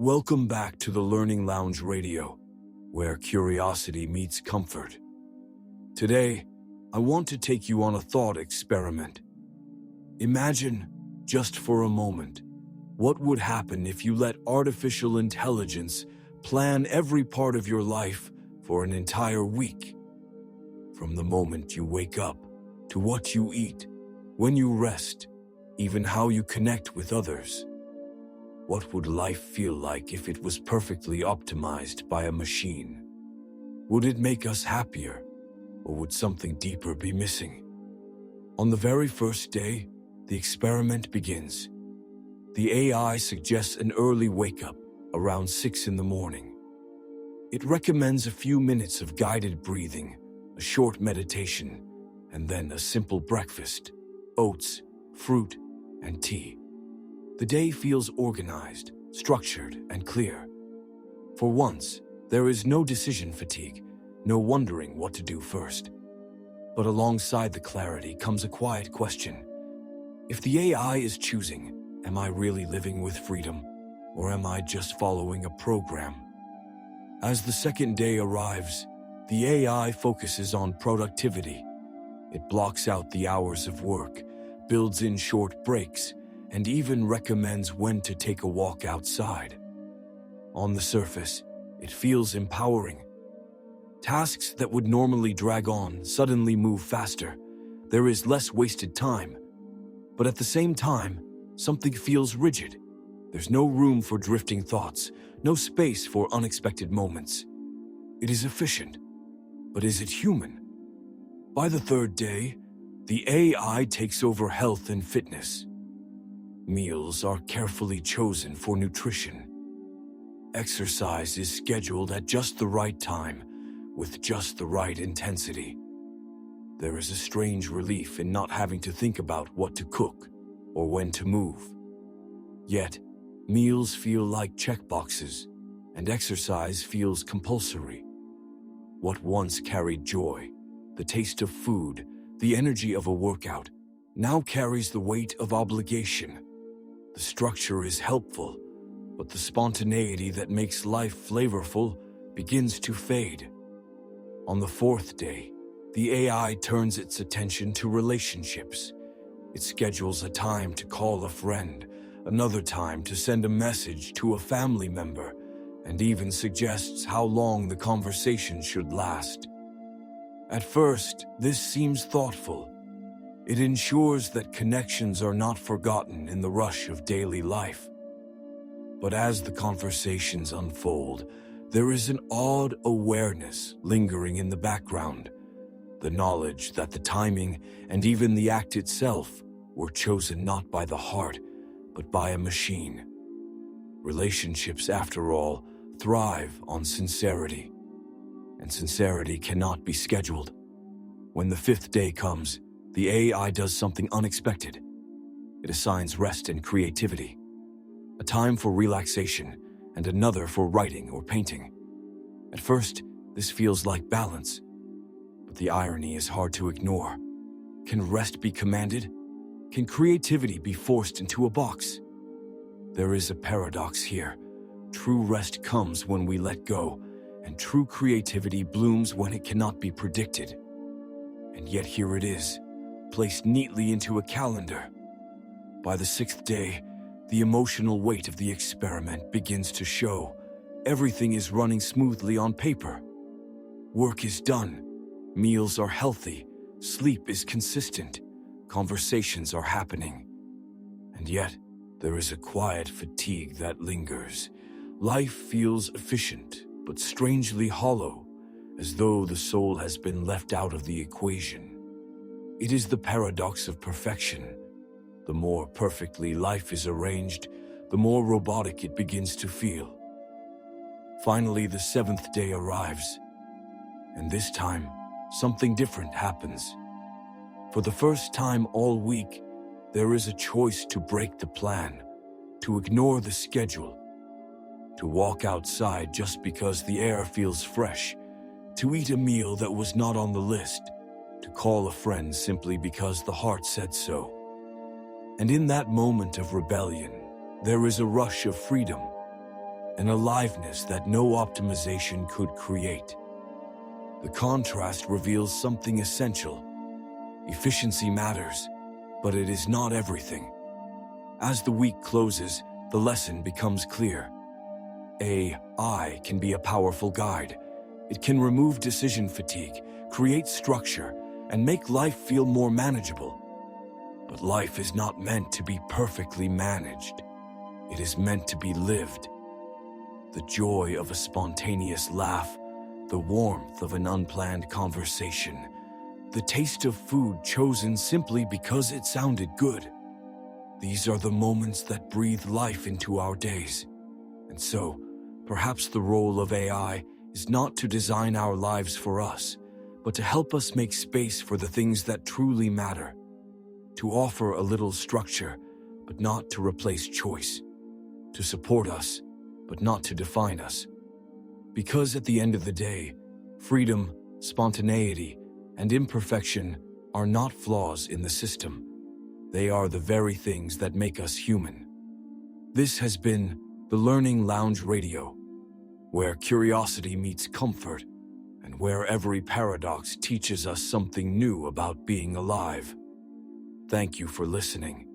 Welcome back to the Learning Lounge Radio, where curiosity meets comfort. Today, I want to take you on a thought experiment. Imagine, just for a moment, what would happen if you let artificial intelligence plan every part of your life for an entire week? From the moment you wake up, to what you eat, when you rest, even how you connect with others. What would life feel like if it was perfectly optimized by a machine? Would it make us happier, or would something deeper be missing? On the very first day, the experiment begins. The AI suggests an early wake-up, around 6 in the morning. It recommends a few minutes of guided breathing, a short meditation, and then a simple breakfast: oats, fruit, and tea. The day feels organized, structured, and clear. For once, there is no decision fatigue, no wondering what to do first. But alongside the clarity comes a quiet question. If the AI is choosing, am I really living with freedom, or am I just following a program? As the second day arrives, the AI focuses on productivity. It blocks out the hours of work, builds in short breaks, and even recommends when to take a walk outside. On the surface, it feels empowering. Tasks that would normally drag on suddenly move faster. There is less wasted time. But at the same time, something feels rigid. There's no room for drifting thoughts, no space for unexpected moments. It is efficient, but is it human? By the third day, the AI takes over health and fitness. Meals are carefully chosen for nutrition. Exercise is scheduled at just the right time, with just the right intensity. There is a strange relief in not having to think about what to cook or when to move. Yet, meals feel like checkboxes, and exercise feels compulsory. What once carried joy, the taste of food, the energy of a workout, now carries the weight of obligation. The structure is helpful, but the spontaneity that makes life flavorful begins to fade. On the fourth day, the AI turns its attention to relationships. It schedules a time to call a friend, another time to send a message to a family member, and even suggests how long the conversation should last. At first, this seems thoughtful. It ensures that connections are not forgotten in the rush of daily life. But as the conversations unfold, there is an odd awareness lingering in the background, the knowledge that the timing and even the act itself were chosen not by the heart, but by a machine. Relationships, after all, thrive on sincerity, and sincerity cannot be scheduled. When the fifth day comes, the AI does something unexpected. It assigns rest and creativity, a time for relaxation and another for writing or painting. At first, this feels like balance, but the irony is hard to ignore. Can rest be commanded? Can creativity be forced into a box? There is a paradox here. True rest comes when we let go, and true creativity blooms when it cannot be predicted. And yet here it is, placed neatly into a calendar. By the sixth day, the emotional weight of the experiment begins to show. Everything is running smoothly on paper. Work is done, meals are healthy, sleep is consistent, conversations are happening. And yet, there is a quiet fatigue that lingers. Life feels efficient, but strangely hollow, as though the soul has been left out of the equation. It is the paradox of perfection. The more perfectly life is arranged, the more robotic it begins to feel. Finally, the seventh day arrives, and this time, something different happens. For the first time all week, there is a choice to break the plan, to ignore the schedule, to walk outside just because the air feels fresh, to eat a meal that was not on the list, to call a friend simply because the heart said so. And in that moment of rebellion, there is a rush of freedom. an aliveness that no optimization could create. The contrast reveals something essential. Efficiency matters, but it is not everything. As the week closes, the lesson becomes clear. AI can be a powerful guide. It can remove decision fatigue, create structure, and make life feel more manageable. But life is not meant to be perfectly managed. It is meant to be lived. The joy of a spontaneous laugh, the warmth of an unplanned conversation, the taste of food chosen simply because it sounded good. These are the moments that breathe life into our days. And so, perhaps the role of AI is not to design our lives for us, but to help us make space for the things that truly matter. To offer a little structure, but not to replace choice. To support us, but not to define us. Because at the end of the day, freedom, spontaneity, and imperfection are not flaws in the system. They are the very things that make us human. This has been the Learning Lounge Radio, where curiosity meets comfort, and where every paradox teaches us something new about being alive. Thank you for listening.